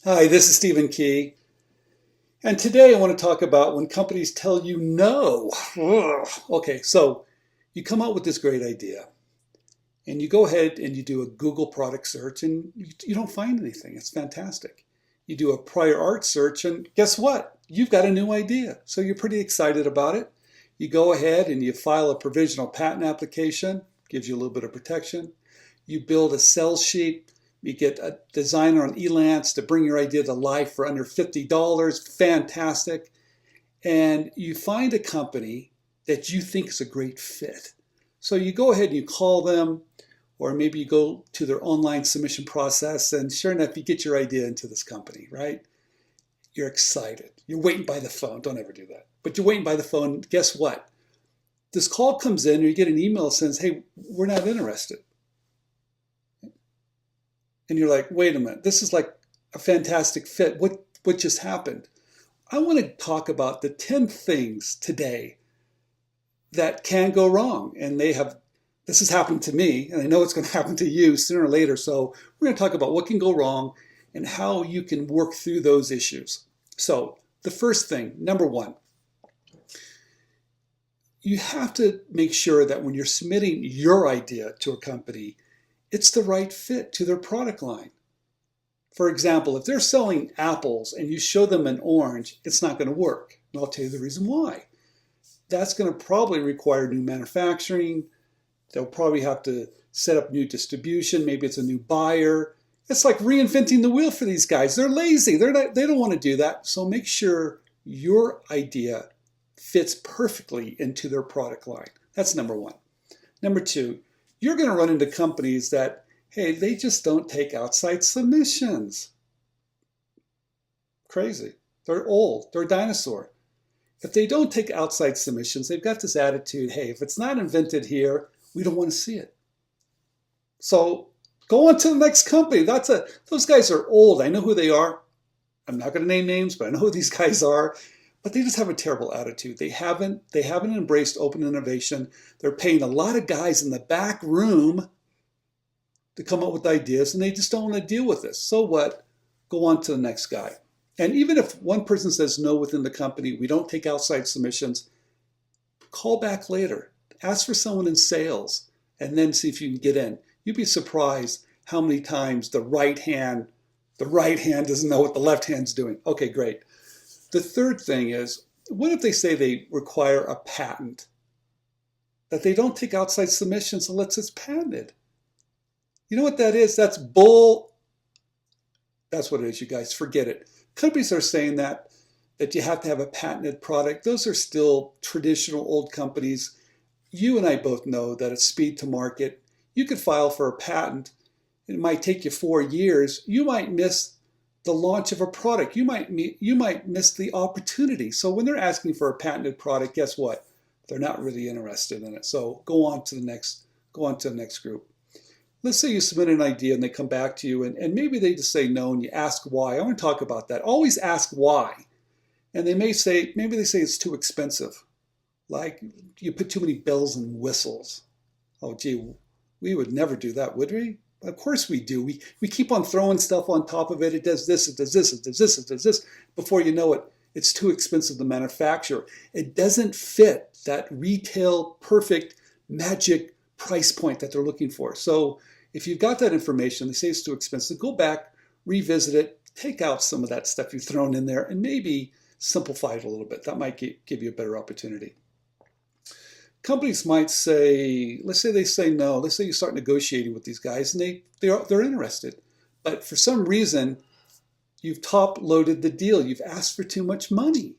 Hi, this is Stephen Key, and today I want to talk about when companies tell you no. Ugh. Okay, so you come up with this great idea, and you go ahead and you do a Google product search, and you don't find anything. It's fantastic. You do a prior art search, and guess what? You've got a new idea, so you're pretty excited about it. You go ahead and you file a provisional patent application, gives you a little bit of protection. You build a sales sheet. You get a designer on Elance to bring your idea to life for under $50. Fantastic. And you find a company that you think is a great fit. So you go ahead and you call them, or maybe you go to their online submission process, and sure enough, you get your idea into this company, right? You're excited. You're waiting by the phone. Don't ever do that. But you're waiting by the phone. Guess what? This call comes in, or you get an email that says, hey, we're not interested. And you're like, wait a minute, this is like a fantastic fit. What just happened? I want to talk about the 10 things today that can go wrong. And this has happened to me, and I know it's going to happen to you sooner or later. So we're going to talk about what can go wrong and how you can work through those issues. So the first thing, number one, you have to make sure that when you're submitting your idea to a company, it's the right fit to their product line. For example, if they're selling apples and you show them an orange, it's not going to work. And I'll tell you the reason why. That's going to probably require new manufacturing. They'll probably have to set up new distribution. Maybe it's a new buyer. It's like reinventing the wheel for these guys. They're lazy. They don't want to do that. So make sure your idea fits perfectly into their product line. That's number one. Number two, you're going to run into companies that, hey, they just don't take outside submissions. Crazy. They're old. They're a dinosaur. If they don't take outside submissions, they've got this attitude, hey, if it's not invented here, we don't want to see it. So go on to the next company. Those guys are old. I know who they are. I'm not going to name names, but I know who these guys are. But they just have a terrible attitude. They haven't embraced open innovation. They're paying a lot of guys in the back room to come up with ideas, and they just don't want to deal with this. So what? Go on to the next guy. And even if one person says no within the company, we don't take outside submissions, call back later. Ask for someone in sales, and then see if you can get in. You'd be surprised how many times the right hand doesn't know what the left hand's doing. Okay, great. The third thing is, what if they say they require a patent? That they don't take outside submissions unless it's patented. You know what that is? That's bull. That's what it is, you guys. Forget it. Companies are saying that you have to have a patented product. Those are still traditional old companies. You and I both know that it's speed to market. You could file for a patent. It might take you 4 years. You might miss the launch of a product. You might miss the opportunity. So when they're asking for a patented product, guess what? They're not really interested in it. So go on to the next group. Let's say you submit an idea and they come back to you, and maybe they just say no, and you ask why. I want to talk about that. Always ask why. And maybe they say it's too expensive. Like you put too many bells and whistles. Oh gee, we would never do that, would we? Of course we do. We keep on throwing stuff on top of it. It does this, it does this, it does this, it does this. Before you know it, it's too expensive to manufacture. It doesn't fit that retail perfect magic price point that they're looking for. So if you've got that information, they say it's too expensive, go back, revisit it, take out some of that stuff you've thrown in there, and maybe simplify it a little bit. That might give you a better opportunity. Companies might say, let's say they say no. Let's say you start negotiating with these guys, and they're interested, but for some reason you've top loaded the deal. You've asked for too much money.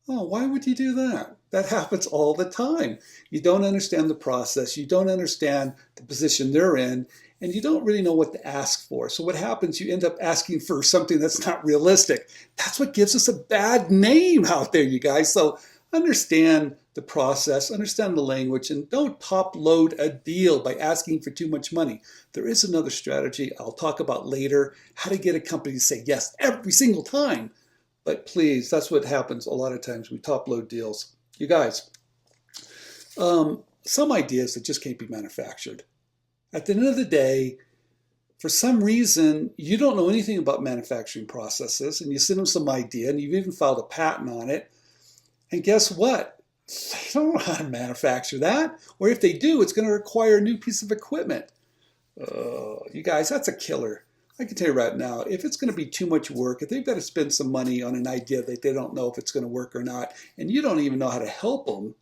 Oh, why would you do that? That happens all the time. You don't understand the process. You don't understand the position they're in, and you don't really know what to ask for. So what happens? You end up asking for something that's not realistic. That's what gives us a bad name out there, you guys. So understand the process, understand the language, and don't top load a deal by asking for too much money. There is another strategy I'll talk about later, how to get a company to say yes every single time. But please, that's what happens a lot of times. We top load deals. You guys, some ideas that just can't be manufactured. At the end of the day, For some reason, you don't know anything about manufacturing processes, and you send them some idea, and you've even filed a patent on it. And guess what? They don't know how to manufacture that. Or if they do, it's going to require a new piece of equipment. You guys, that's a killer. I can tell you right now, if it's going to be too much work, if they've got to spend some money on an idea that they don't know if it's going to work or not, and you don't even know how to help them,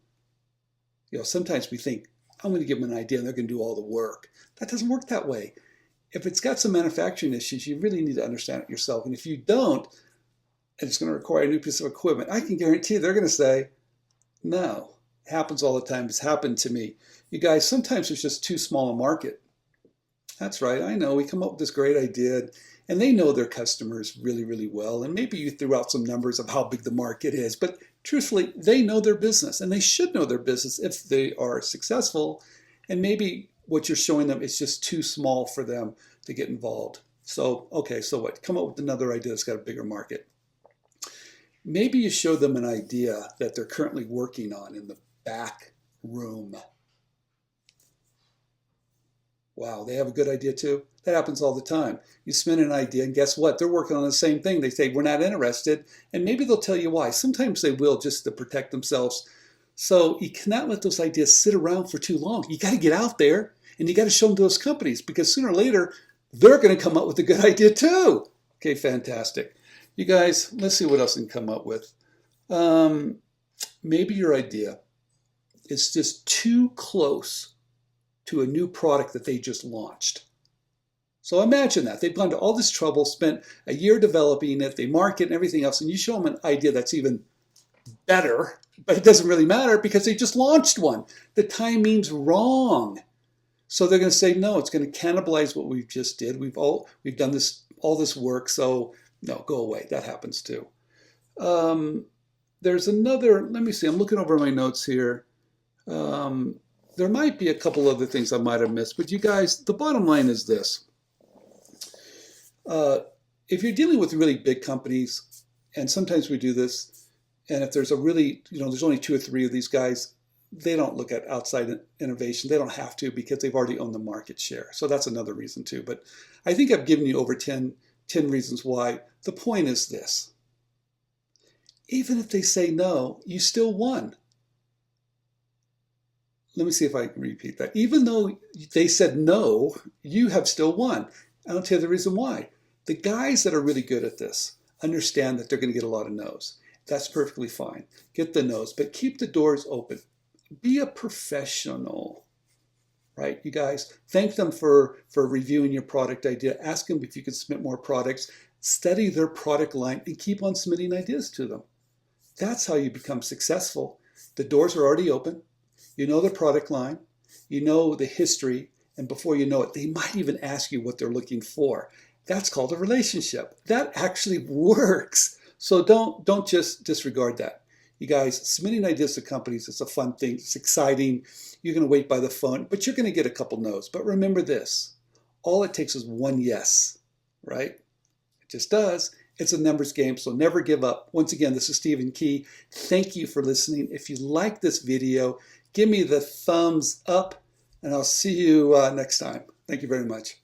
sometimes we think, I'm going to give them an idea and they're going to do all the work. That doesn't work that way. If it's got some manufacturing issues, you really need to understand it yourself. And if you don't, and it's going to require a new piece of equipment, I can guarantee they're going to say, no. It happens all the time. It's happened to me. You guys, sometimes it's just too small a market. That's right. I know. We come up with this great idea, and they know their customers really, really well. And maybe you threw out some numbers of how big the market is, but truthfully, they know their business, and they should know their business if they are successful. And maybe what you're showing them is just too small for them to get involved. So, okay, so what? Come up with another idea that's got a bigger market. Maybe you show them an idea that they're currently working on in the back room. Wow, they have a good idea too? That happens all the time. You spin an idea, and guess what? They're working on the same thing. They say, we're not interested, and maybe they'll tell you why. Sometimes they will, just to protect themselves. So you cannot let those ideas sit around for too long. You got to get out there, and you got to show them to those companies, because sooner or later, they're going to come up with a good idea too. Okay, fantastic. You guys, let's see what else we can come up with. Maybe your idea is just too close to a new product that they just launched. So imagine that. They've gone to all this trouble, spent a year developing it, they market and everything else, and you show them an idea that's even better, but it doesn't really matter because they just launched one. The timing's wrong. So they're going to say, no, it's going to cannibalize what we just did. We've done all this work, so no, go away. That happens too. There's another, let me see, I'm looking over my notes here. There might be a couple other things I might have missed, but you guys, the bottom line is this. If you're dealing with really big companies, and sometimes we do this, and if there's a really, there's only 2 or 3 of these guys, they don't look at outside innovation. They don't have to because they've already owned the market share. So that's another reason too. But I think I've given you over 10 reasons why. The point is this. Even if they say no, you still won. Let me see if I can repeat that. Even though they said no, you have still won. And I'll tell you the reason why. The guys that are really good at this understand that they're going to get a lot of no's. That's perfectly fine. Get the no's, but keep the doors open. Be a professional, right? You guys, thank them for reviewing your product idea. Ask them if you can submit more products. Study their product line and keep on submitting ideas to them. That's how you become successful. The doors are already open. You know the product line. You know the history. And before you know it, they might even ask you what they're looking for. That's called a relationship. That actually works. So don't just disregard that. You guys, submitting ideas to companies, it's a fun thing. It's exciting. You're going to wait by the phone, but you're going to get a couple no's. But remember this, all it takes is one yes, right? It just does. It's a numbers game, so never give up. Once again, this is Stephen Key. Thank you for listening. If you like this video, give me the thumbs up, and I'll see you next time. Thank you very much.